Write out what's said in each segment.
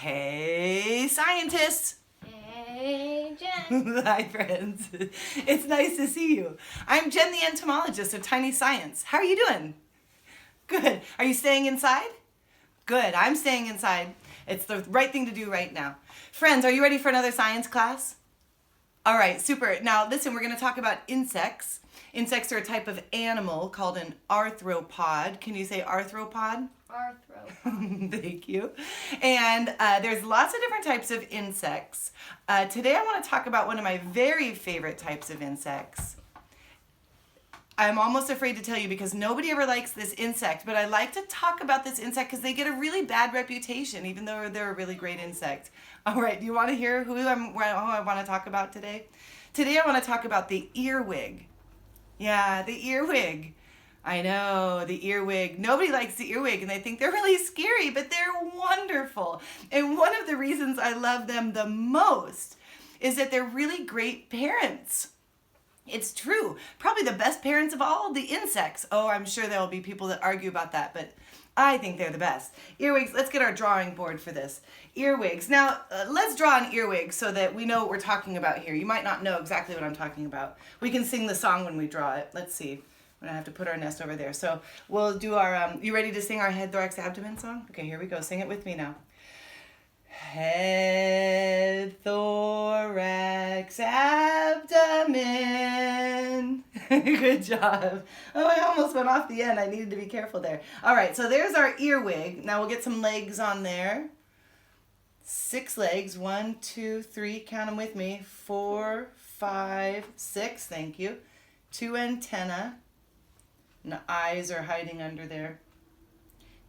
Hey, scientists! Hey, Jen. Hi, friends. It's nice to see you. I'm Jen, the entomologist of Tiny Science. How are you doing? Good. Are you staying inside? Good. I'm staying inside. It's the right thing to do right now. Friends, are you ready for another science class? All right, super. Now, listen, we're going to talk about insects. Insects are a type of animal called an arthropod. Can you say arthropod? Arthropod. Thank you. And there's lots of different types of insects. Today I want to talk about one of my very favorite types of insects. I'm almost afraid to tell you because nobody ever likes this insect, but I like to talk about this insect because they get a really bad reputation, even though they're a really great insect. All right, do you want to hear who I want to talk about today? Today I want to talk about the earwig. Yeah, the earwig. I know, the earwig. Nobody likes the earwig and they think they're really scary, but they're wonderful. And one of the reasons I love them the most is that they're really great parents. It's true. Probably the best parents of all the insects. Oh, I'm sure there will be people that argue about that, but I think they're the best. Earwigs, let's get our drawing board for this. Earwigs. Now, let's draw an earwig so that we know what we're talking about here. You might not know exactly what I'm talking about. We can sing the song when we draw it. Let's see. We're going to have to put our nest over there. So we'll do our, you ready to sing our head, thorax, abdomen song? Okay, here we go. Sing it with me now. Head, thorax, abdomen. Good job. Oh, I almost went off the end. I needed to be careful there. All right, so there's our earwig. Now we'll get some legs on there. 6 legs. 1, 2, 3. Count them with me. 4, 5, 6. Thank you. 2 antennae. And the eyes are hiding under there.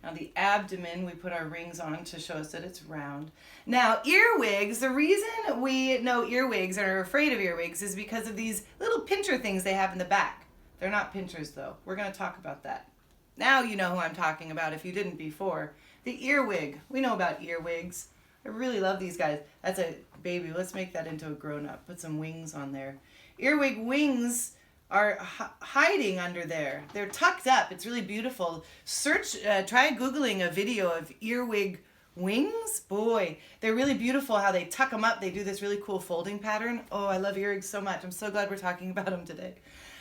Now the abdomen, we put our rings on to show us that it's round. Now earwigs, the reason we know earwigs and are afraid of earwigs is because of these little pincher things they have in the back. They're not pinchers though. We're going to talk about that. Now you know who I'm talking about if you didn't before. The earwig. We know about earwigs. I really love these guys. That's a baby. Let's make that into a grown-up. Put some wings on there. Earwig wings are hiding under there. They're tucked up. It's really beautiful. Try Googling a video of earwig wings. Boy, they're really beautiful how they tuck them up. They do this really cool folding pattern. Oh, I love earwigs so much. I'm so glad we're talking about them today.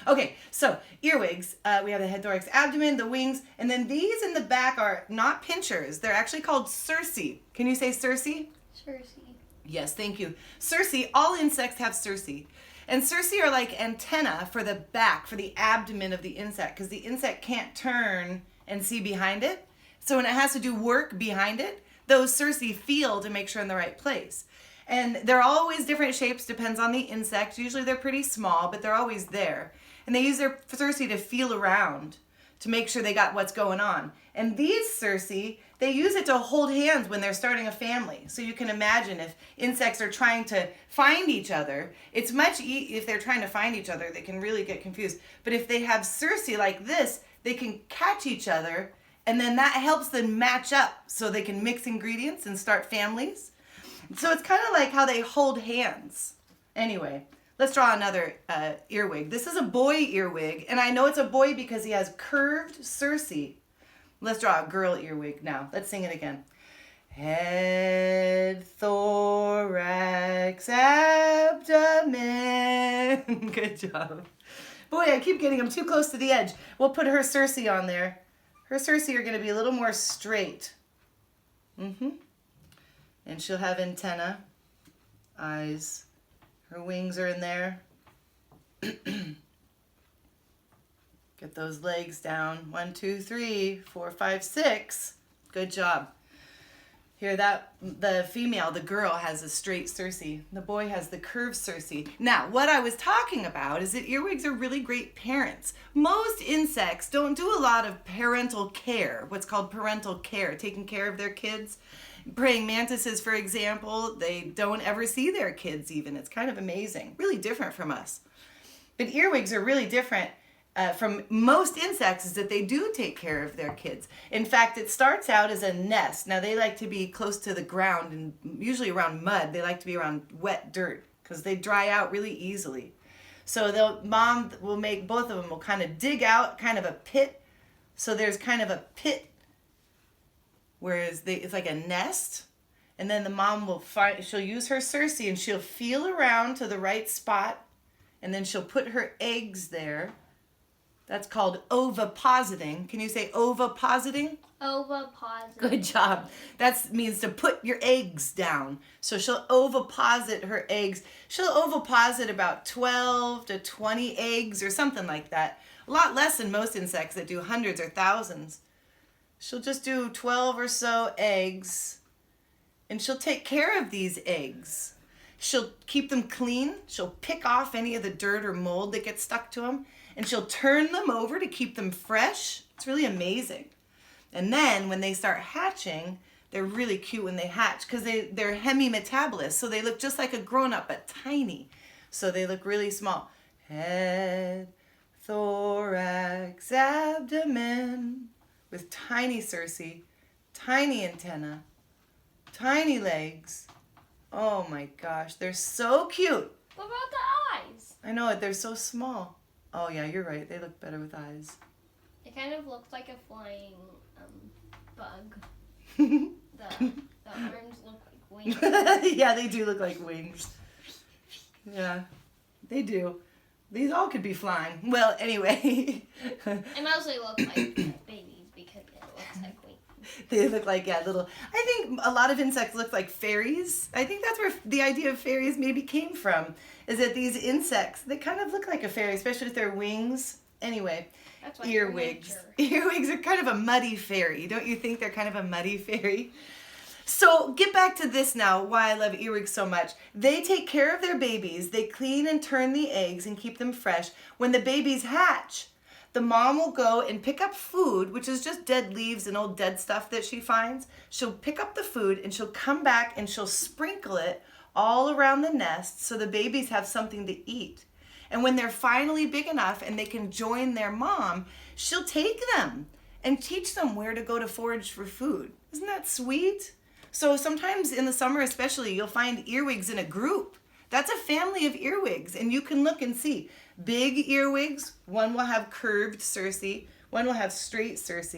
Okay, so earwigs. We have the head, thorax, abdomen, the wings, and then these in the back are not pinchers. They're actually called cerci. Can you say cerci? Cerci. Yes, thank you. Cerci, all insects have cerci. And cerci are like antennae for the back, for the abdomen of the insect, because the insect can't turn and see behind it. So when it has to do work behind it, those cerci feel to make sure in the right place. And they're always different shapes, depends on the insect. Usually they're pretty small, but they're always there. And they use their cerci to feel around to make sure they got what's going on. And these cerci, they use it to hold hands when they're starting a family. So you can imagine if insects are trying to find each other, it's much if they're trying to find each other, they can really get confused. But if they have cerci like this, they can catch each other, and then that helps them match up so they can mix ingredients and start families. So it's kind of like how they hold hands. Anyway, let's draw another earwig. This is a boy earwig, and I know it's a boy because he has curved cerci. Let's draw a girl earwig now. Let's sing it again. Head, thorax, abdomen. Good job. Boy, I keep getting them too close to the edge. We'll put her cerci on there. Her cerci are going to be a little more straight. And she'll have antenna, eyes. Her wings are in there. Get those legs down. 1, 2, 3, 4, 5, 6. Good job. Here, the female, the girl, has a straight cerci. The boy has the curved cerci. Now, what I was talking about is that earwigs are really great parents. Most insects don't do a lot of parental care, what's called parental care, taking care of their kids. Praying mantises, for example, they don't ever see their kids even. It's kind of amazing. Really different from us. But earwigs are really different from most insects is that they do take care of their kids. In fact, it starts out as a nest. Now, they like to be close to the ground and usually around mud. They like to be around wet dirt because they dry out really easily. So mom will make, both of them will kind of dig out kind of a pit. So there's kind of a pit, whereas it's like a nest. And then the mom will she'll use her Circe and she'll feel around to the right spot. And then she'll put her eggs there. That's called ovipositing. Can you say ovipositing? Ovipositing. Good job. That means to put your eggs down. So she'll oviposit her eggs. She'll oviposit about 12 to 20 eggs or something like that. A lot less than most insects that do hundreds or thousands. She'll just do 12 or so eggs. And she'll take care of these eggs. She'll keep them clean. She'll pick off any of the dirt or mold that gets stuck to them. And she'll turn them over to keep them fresh. It's really amazing. And then when they start hatching, they're really cute when they hatch because they're hemimetabolists. So they look just like a grown-up, but tiny. So they look really small. Head, thorax, abdomen. With tiny Circe, tiny antenna, tiny legs. Oh my gosh, they're so cute. What about the eyes? I know it, they're so small. Oh yeah, you're right. They look better with eyes. It kind of looks like a flying bug. The arms look like wings. Yeah, they do look like wings. Yeah, they do. These all could be flying. Well, anyway. It mostly look like babies because it looks like wings. They look like, yeah, little. I think a lot of insects look like fairies. I think that's where the idea of fairies maybe came from, is that these insects, they kind of look like a fairy, especially with their wings. Anyway, That's like earwigs. nature. Earwigs are kind of a muddy fairy. Don't you think they're kind of a muddy fairy? So get back to this now, why I love earwigs so much. They take care of their babies. They clean and turn the eggs and keep them fresh. When the babies hatch, the mom will go and pick up food, which is just dead leaves and old dead stuff that she finds. She'll pick up the food and she'll come back and she'll sprinkle it all around the nest so the babies have something to eat. And when they're finally big enough and they can join their mom, she'll take them and teach them where to go to forage for food. Isn't that sweet? So sometimes in the summer especially, you'll find earwigs in a group. That's a family of earwigs, and you can look and see. Big earwigs, one will have curved Circe, one will have straight Circe.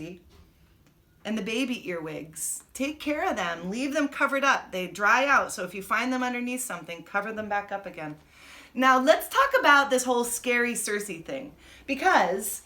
And the baby earwigs, take care of them, leave them covered up. They dry out, so if you find them underneath something, cover them back up again. Now let's talk about this whole scary Circe thing, because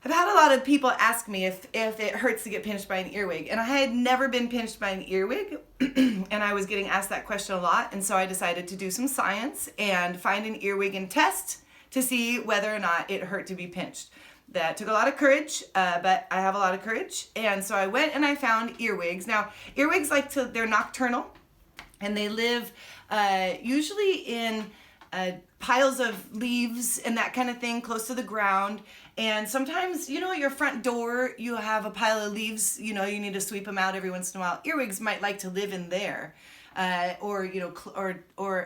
I've had a lot of people ask me if it hurts to get pinched by an earwig, and I had never been pinched by an earwig, and I was getting asked that question a lot, and so I decided to do some science and find an earwig and test to see whether or not it hurt to be pinched. That took a lot of courage, but I have a lot of courage, and so I went and I found earwigs. Now, earwigs they're nocturnal, and they live usually in piles of leaves and that kind of thing close to the ground. And sometimes, your front door, you have a pile of leaves, you need to sweep them out every once in a while. Earwigs might like to live in there, or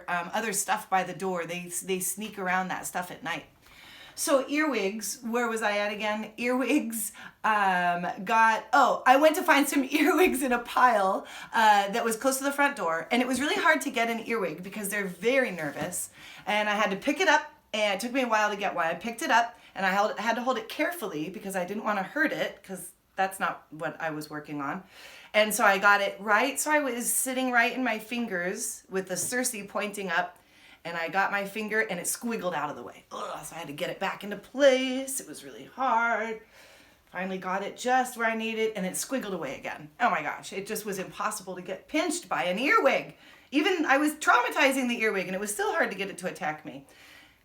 other stuff by the door. They sneak around that stuff at night. So earwigs, where was I at again? Earwigs I went to find some earwigs in a pile that was close to the front door. And it was really hard to get an earwig because they're very nervous. And I had to pick it up, and it took me a while to get one. I picked it up, and I had to hold it carefully because I didn't want to hurt it, because that's not what I was working on. And so I got it right. So I was sitting right in my fingers with the Circe pointing up, and I got my finger and it squiggled out of the way. Ugh, so I had to get it back into place. It was really hard. Finally got it just where I needed, and it squiggled away again. Oh my gosh, it just was impossible to get pinched by an earwig. Even I was traumatizing the earwig, and it was still hard to get it to attack me,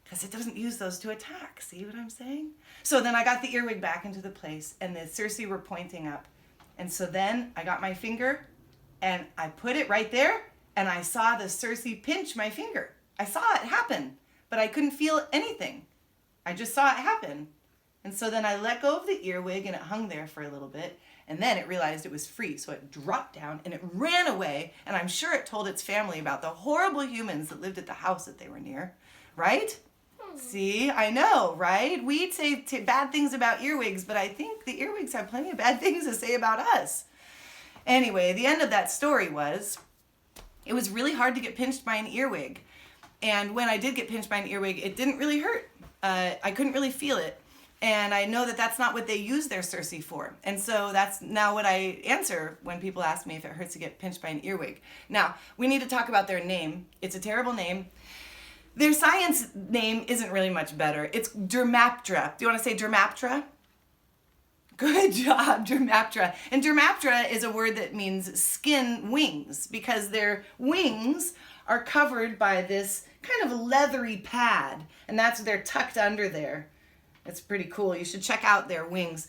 because it doesn't use those to attack. See what I'm saying? So then I got the earwig back into the place, and the Circe were pointing up. And so then I got my finger, and I put it right there, and I saw the Circe pinch my finger. I saw it happen, but I couldn't feel anything. I just saw it happen. And so then I let go of the earwig, and it hung there for a little bit, and then it realized it was free, so it dropped down, and it ran away, and I'm sure it told its family about the horrible humans that lived at the house that they were near, right? See, I know, right? We'd say bad things about earwigs, but I think the earwigs have plenty of bad things to say about us. Anyway, the end of that story was, it was really hard to get pinched by an earwig. And when I did get pinched by an earwig, it didn't really hurt. I couldn't really feel it. And I know that that's not what they use their cerci for. And so that's now what I answer when people ask me if it hurts to get pinched by an earwig. Now, we need to talk about their name. It's a terrible name. Their science name isn't really much better. It's Dermaptra. Do you want to say Dermaptra? Good job, Dermaptra. And Dermaptra is a word that means skin wings, because their wings are covered by this kind of leathery pad, and that's they're tucked under there. It's pretty cool. You should check out their wings.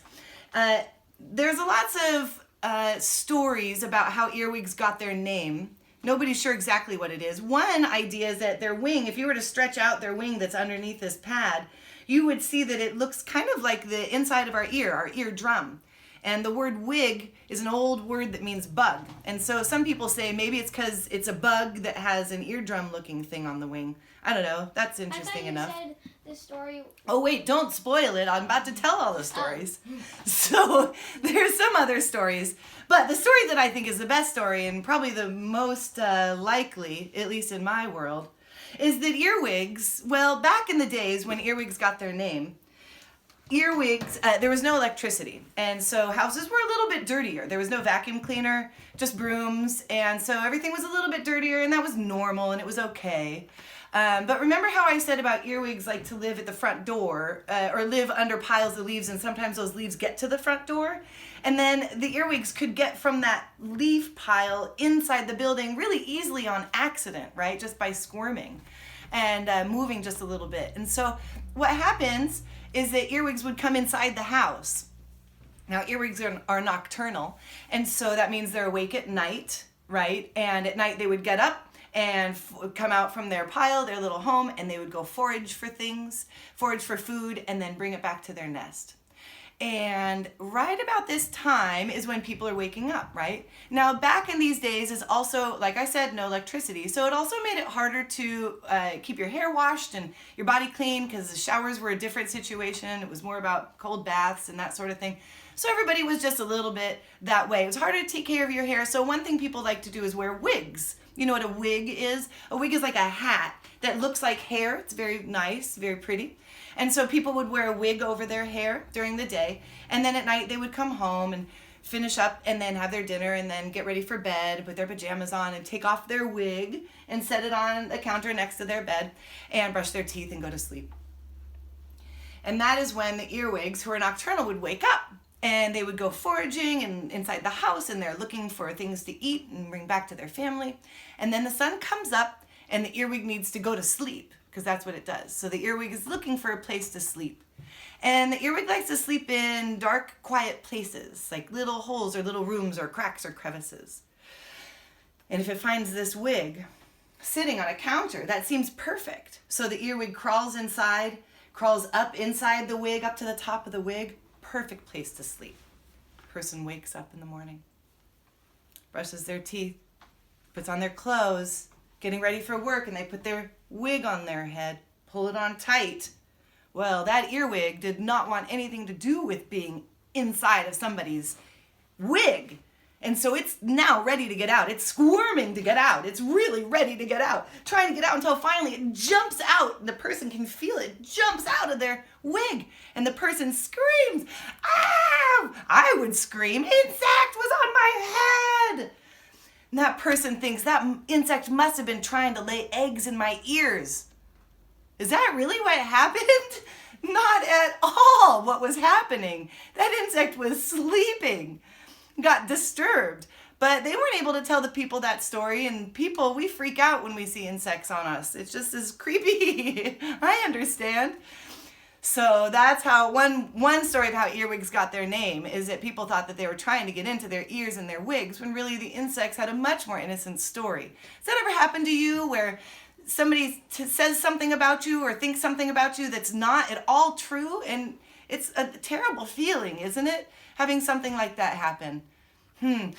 There's lots of stories about how earwigs got their name. Nobody's sure exactly what it is. One idea is that their wing, if you were to stretch out their wing that's underneath this pad, you would see that it looks kind of like the inside of our eardrum. And the word wig is an old word that means bug. And so some people say maybe it's because it's a bug that has an eardrum looking thing on the wing. I don't know. That's interesting enough. I thought you said the story. Oh, wait, don't spoil it. I'm about to tell all the stories. So there's some other stories. But the story that I think is the best story and probably the most likely, at least in my world, is that earwigs, well, back in the days when earwigs got their name, earwigs, there was no electricity. And so houses were a little bit dirtier. There was no vacuum cleaner, just brooms. And so everything was a little bit dirtier, and that was normal, and it was okay. But remember how I said about earwigs like to live at the front door or live under piles of leaves, and sometimes those leaves get to the front door? And then the earwigs could get from that leaf pile inside the building really easily on accident, right? Just by squirming and moving just a little bit. And so what happens is that earwigs would come inside the house. Now, earwigs are nocturnal, and so that means they're awake at night, right? And at night they would get up and come out from their pile, their little home, and they would go forage for things, forage for food, and then bring it back to their nest. And right about this time is when people are waking up, right? Now, back in these days is also, like I said, no electricity. So it also made it harder to keep your hair washed and your body clean, because the showers were a different situation. It was more about cold baths and that sort of thing. So everybody was just a little bit that way. It was harder to take care of your hair. So one thing people like to do is wear wigs. You know what a wig is? A wig is like a hat that looks like hair. It's very nice, very pretty. And so people would wear a wig over their hair during the day, and then at night they would come home and finish up and then have their dinner and then get ready for bed, put their pajamas on and take off their wig and set it on the counter next to their bed and brush their teeth and go to sleep. And that is when the earwigs, who are nocturnal, would wake up, and they would go foraging and inside the house, and they're looking for things to eat and bring back to their family. And then the sun comes up and the earwig needs to go to sleep, because that's what it does. So the earwig is looking for a place to sleep. And the earwig likes to sleep in dark, quiet places, like little holes or little rooms or cracks or crevices. And if it finds this wig sitting on a counter, that seems perfect. So the earwig crawls inside, crawls up inside the wig, up to the top of the wig. Perfect place to sleep. Person wakes up in the morning, brushes their teeth, puts on their clothes, getting ready for work, and they put their wig on their head, pull it on tight. Well, that earwig did not want anything to do with being inside of somebody's wig. And so it's now ready to get out. It's squirming to get out. It's really ready to get out. Trying to get out until finally it jumps out. And the person can feel it. Jumps out of their wig. And the person screams, "Ah!" I would scream, "Insect was on my head!" And that person thinks that insect must have been trying to lay eggs in my ears. Is that really what happened? Not at all what was happening. That insect was sleeping, got disturbed. But they weren't able to tell the people that story, and people, we freak out when we see insects on us. It's just as creepy. I understand. So that's how one story of how earwigs got their name is that people thought that they were trying to get into their ears and their wigs, when really the insects had a much more innocent story. Has that ever happened to you, where somebody says something about you or thinks something about you that's not at all true? And it's a terrible feeling, isn't it? Having something like that happen.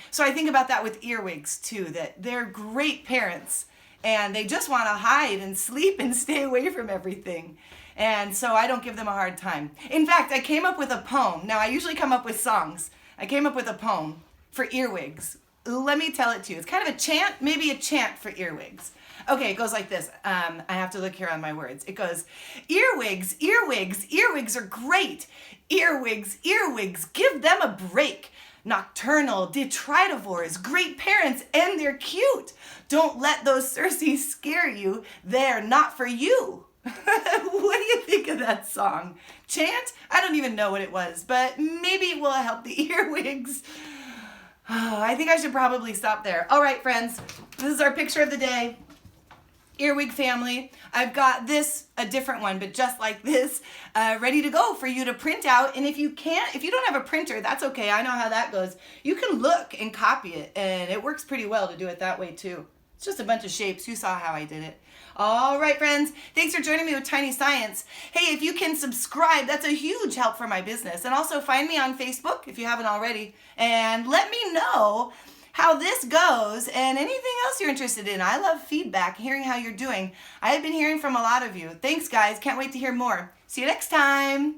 So I think about that with earwigs too, that they're great parents and they just want to hide and sleep and stay away from everything. And so I don't give them a hard time. In fact, I came up with a poem. Now, I usually come up with songs. I came up with a poem for earwigs. let me tell it to you. It's kind of a chant, maybe a chant for earwigs. Okay, it goes like this. I have to look here on my words. It goes, earwigs, earwigs, earwigs are great. Earwigs, earwigs, give them a break. Nocturnal, detritivores, great parents, and they're cute. Don't let those Circes scare you. They're not for you. What do you think of that song? Chant? I don't even know what it was, but maybe it will help the earwigs. Oh, I think I should probably stop there. All right, friends, this is our picture of the day. Earwig family. I've got this, a different one, but just like this, ready to go for you to print out. And if you don't have a printer, that's okay. I know how that goes. You can look and copy it, and it works pretty well to do it that way too. It's just a bunch of shapes. You saw how I did it. All right, friends. Thanks for joining me with Tiny Science. Hey, if you can subscribe, that's a huge help for my business. And also find me on Facebook if you haven't already. And let me know how this goes and anything else you're interested in. I love feedback, hearing how you're doing. I have been hearing from a lot of you. Thanks, guys. Can't wait to hear more. See you next time.